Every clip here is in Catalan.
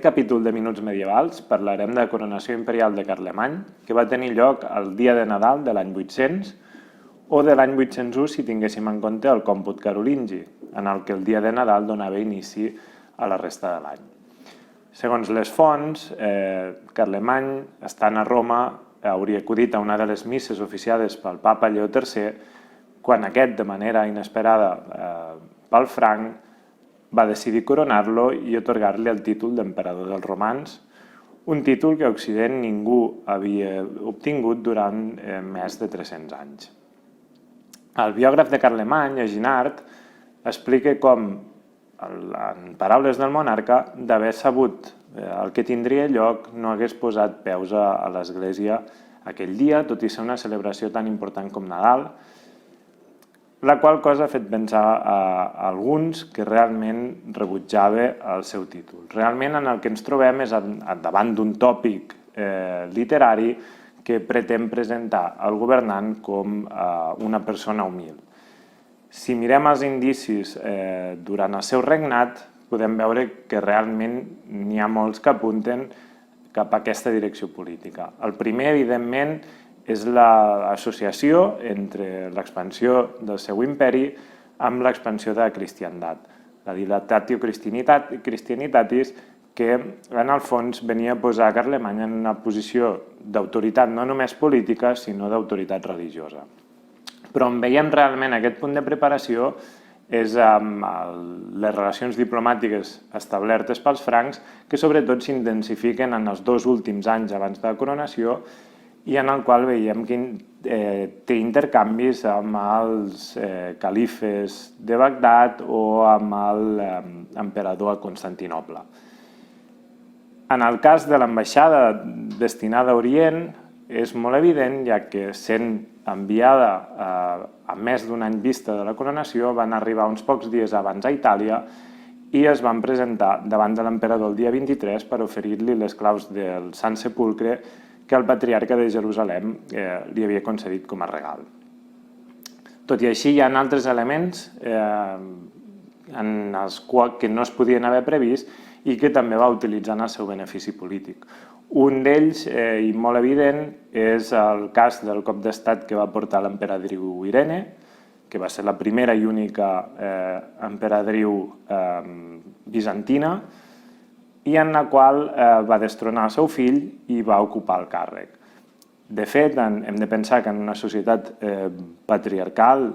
capítol de Minuts Medievals parlarem de la coronació imperial de Carlemany, que va tenir lloc el dia de Nadal de l'any 800 o de l'any 801 si tinguéssim en compte el còmput carolingi, en el que el dia de Nadal donava inici a la resta de l'any. Segons les fonts, Carlemany, estant a Roma, hauria acudit a una de les misses oficiades pel papa Lleó III, quan aquest, de manera inesperada pel franc, va decidir coronar-lo i atorgar-li el títol d'emperador dels romans, un títol que a Occident ningú havia obtingut durant més de 300 anys. El biògraf de Carlemany, Eginhard, explica com, en paraules del monarca, d'haver sabut el que tindria lloc no hagués posat peus a l'església aquell dia, tot i ser una celebració tan important com Nadal, la qual cosa ha fet pensar a alguns que realment rebutjava el seu títol. Realment en el que ens trobem és davant d'un tòpic literari que pretén presentar el governant com una persona humil. Si mirem els indicis durant el seu regnat, podem veure que realment n'hi ha molts que apunten cap a aquesta direcció política. El primer, evidentment, és l'associació entre l'expansió del seu imperi amb l'expansió de la cristiandat, la Dilatatio Christianitatis, que en el fons venia a posar Carlemany en una posició d'autoritat no només política, sinó d'autoritat religiosa. Però on veiem realment aquest punt de preparació és amb les relacions diplomàtiques establertes pels francs, que sobretot s'intensifiquen en els 2 últims anys abans de la coronació, i en el qual veiem que té intercanvis amb els califes de Bagdad o amb l'emperador a Constantinoble. En el cas de l'ambaixada destinada a Orient és molt evident, ja que sent enviada a més d'un any vista de la coronació, van arribar uns pocs dies abans a Itàlia i es van presentar davant de l'emperador el dia 23 per oferir-li les claus del Sant Sepulcre que el patriarca de Jerusalem li havia concedit com a regal. Tot i així, hi ha altres elements en els quals no es podien haver previst i que també va utilitzar en el seu benefici polític. Un d'ells, i molt evident, és el cas del cop d'estat que va portar l'emperadriu Irene, que va ser la primera i única emperadriu bizantina, i en la qual va destronar el seu fill i va ocupar el càrrec. De fet, hem de pensar que en una societat patriarcal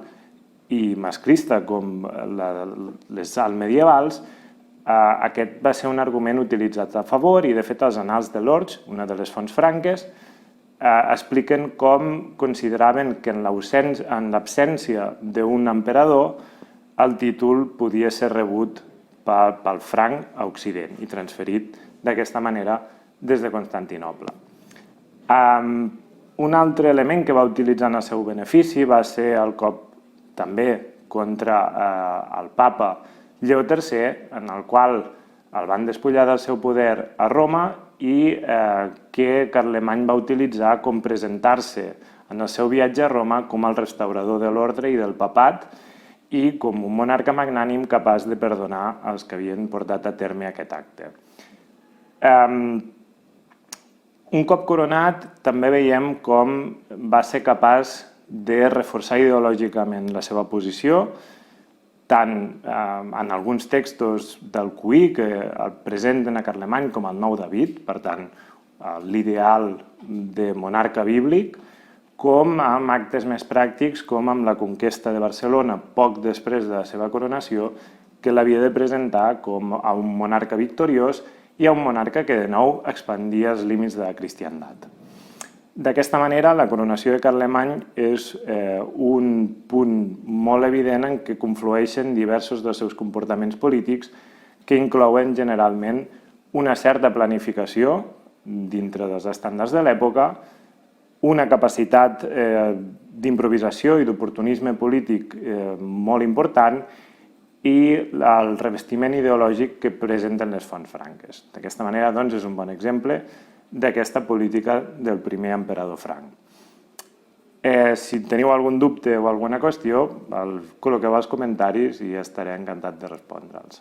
i masclista com les altmedievals, aquest va ser un argument utilitzat a favor i, de fet, els Annals de Lords, una de les fonts franques, expliquen com consideraven que en l'absència d'un emperador el títol podia ser rebut pel franc a Occident i transferit d'aquesta manera des de Constantinoble. Un altre element que va utilitzar en el seu benefici va ser el cop també contra el papa Lleó III, en el qual el van despullar del seu poder a Roma i que Carlemany va utilitzar com presentar-se en el seu viatge a Roma com el restaurador de l'ordre i del papat i com un monarca magnànim capaç de perdonar els que havien portat a terme aquest acte. Un cop coronat, també veiem com va ser capaç de reforçar ideològicament la seva posició, tant en alguns textos d'Alcuí, que el presenten a Carlemany com el nou David, per tant, l'ideal de monarca bíblic, com amb actes més pràctics, com amb la conquesta de Barcelona poc després de la seva coronació, que l'havia de presentar com a un monarca victoriós i a un monarca que, de nou, expandia els límits de la cristiandat. D'aquesta manera, la coronació de Carlemany és un punt molt evident en què conflueixen diversos dels seus comportaments polítics que inclouen generalment una certa planificació dintre dels estàndards de l'època, una capacitat d'improvisació i d'oportunisme polític molt important i el revestiment ideològic que presenten les fonts franques. D'aquesta manera, doncs, és un bon exemple d'aquesta política del primer emperador franc. Si teniu algun dubte o alguna qüestió, col·loqueu als comentaris i estaré encantat de respondre'ls.